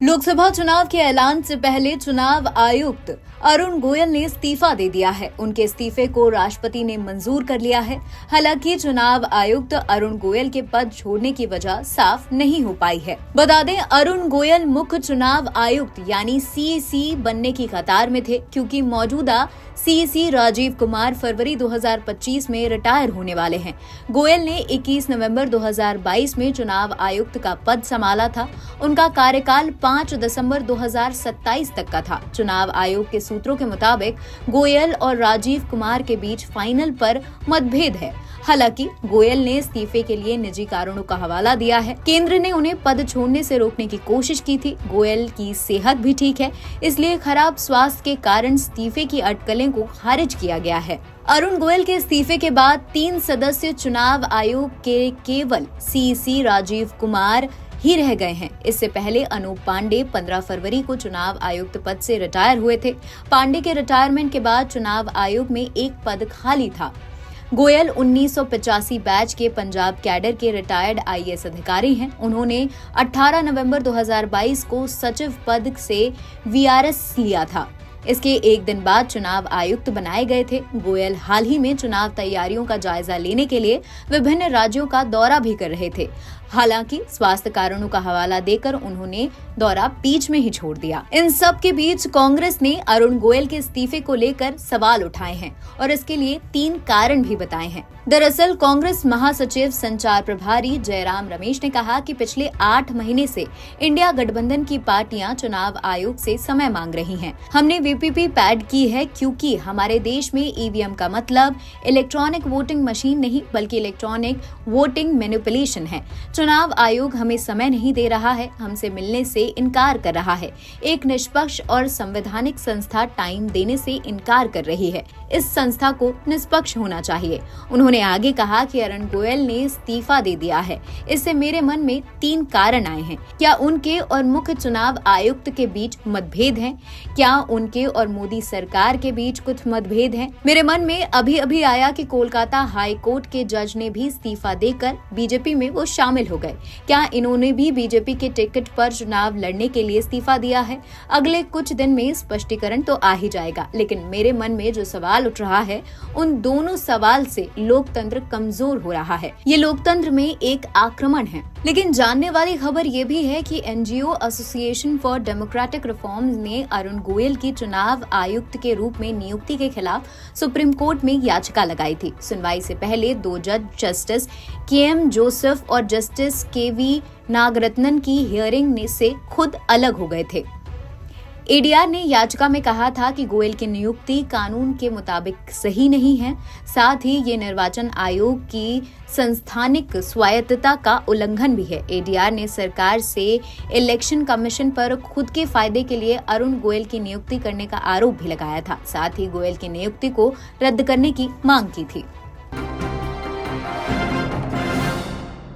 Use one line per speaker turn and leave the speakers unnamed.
लोकसभा चुनाव के ऐलान से पहले चुनाव आयुक्त अरुण गोयल ने इस्तीफा दे दिया है। उनके इस्तीफे को राष्ट्रपति ने मंजूर कर लिया है। हालांकि चुनाव आयुक्त अरुण गोयल के पद छोड़ने की वजह साफ नहीं हो पाई है। बता दें, अरुण गोयल मुख्य चुनाव आयुक्त यानी सीईसी बनने की कतार में थे, क्योंकि मौजूदा सीईसी राजीव कुमार फरवरी 2025 में रिटायर होने वाले हैं। गोयल ने 21 नवंबर 2022 में चुनाव आयुक्त का पद संभाला था। उनका कार्यकाल 5 दिसंबर 2027 तक का था। चुनाव आयोग के सूत्रों के मुताबिक गोयल और राजीव कुमार के बीच फाइनल पर मतभेद है। हालांकि गोयल ने इस्तीफे के लिए निजी कारणों का हवाला दिया है। केंद्र ने उन्हें पद छोड़ने से रोकने की कोशिश की थी। गोयल की सेहत भी ठीक है, इसलिए खराब स्वास्थ्य के कारण इस्तीफे की अटकलें को खारिज किया गया है। अरुण गोयल के इस्तीफे के बाद 3 सदस्य चुनाव आयोग के केवल सीईसी राजीव कुमार ही रह गए हैं। इससे पहले अनूप पांडे 15 फरवरी को चुनाव आयुक्त पद से रिटायर हुए थे। पांडे के रिटायरमेंट के बाद चुनाव आयोग में एक पद खाली था। गोयल 1985 बैच के पंजाब कैडर के रिटायर्ड आईएएस अधिकारी हैं। उन्होंने 18 नवंबर 2022 को सचिव पद से वीआरएस लिया था। इसके एक दिन बाद चुनाव आयुक्त बनाए गए थे। गोयल हाल ही में चुनाव तैयारियों का जायजा लेने के लिए विभिन्न राज्यों का दौरा भी कर रहे थे। हालांकि स्वास्थ्य कारणों का हवाला देकर उन्होंने दौरा बीच में ही छोड़ दिया। इन सब के बीच कांग्रेस ने अरुण गोयल के इस्तीफे को लेकर सवाल उठाए हैं और इसके लिए 3 कारण भी बताए हैं। दरअसल कांग्रेस महासचिव संचार प्रभारी जयराम रमेश ने कहा कि पिछले 8 महीने से इंडिया गठबंधन की पार्टियां चुनाव आयोग से समय मांग रही हैं। हमने वीपीपी पैड की है, क्योंकि हमारे देश में ईवीएम का मतलब इलेक्ट्रॉनिक वोटिंग मशीन नहीं बल्कि इलेक्ट्रॉनिक वोटिंग मैनिपुलेशन है। चुनाव आयोग हमें समय नहीं दे रहा है, हमसे मिलने से इनकार कर रहा है। एक निष्पक्ष और संवैधानिक संस्था टाइम देने से इनकार कर रही है। इस संस्था को निष्पक्ष होना चाहिए। उन्होंने आगे कहा कि अरुण गोयल ने इस्तीफा दे दिया है। इससे मेरे मन में 3 कारण आए हैं। क्या उनके और मुख्य चुनाव आयुक्त के बीच मतभेद हैं? क्या उनके और मोदी सरकार के बीच कुछ मतभेद हैं? मेरे मन में अभी आया कि कोलकाता हाई कोर्ट के जज ने भी इस्तीफा देकर बीजेपी में वो शामिल हो गए। क्या इन्होंने भी बीजेपी के टिकट पर चुनाव लड़ने के लिए इस्तीफा दिया है? अगले कुछ दिन में स्पष्टीकरण तो आ ही जाएगा, लेकिन मेरे मन में जो सवाल उठ रहा है, उन दोनों सवाल से लोकतंत्र कमजोर हो रहा है। ये लोकतंत्र में एक आक्रमण है। लेकिन जानने वाली खबर ये भी है कि NGO association for democratic reforms ने अरुण गोयल की चुनाव आयुक्त के रूप में नियुक्ति के खिलाफ सुप्रीम कोर्ट में याचिका लगाई थी। सुनवाई से पहले 2 जज जस्टिस केएम जोसेफ और जस्टिस केवी नागरत्नन की हियरिंग से खुद अलग हो गए थे। एडीआर ने याचिका में कहा था कि गोयल की नियुक्ति कानून के मुताबिक सही नहीं है। साथ ही ये निर्वाचन आयोग की संस्थानिक स्वायत्तता का उल्लंघन भी है। एडीआर ने सरकार से इलेक्शन कमीशन पर खुद के फायदे के लिए अरुण गोयल की नियुक्ति करने का आरोप भी लगाया था। साथ ही गोयल की नियुक्ति को रद्द करने की मांग की थी।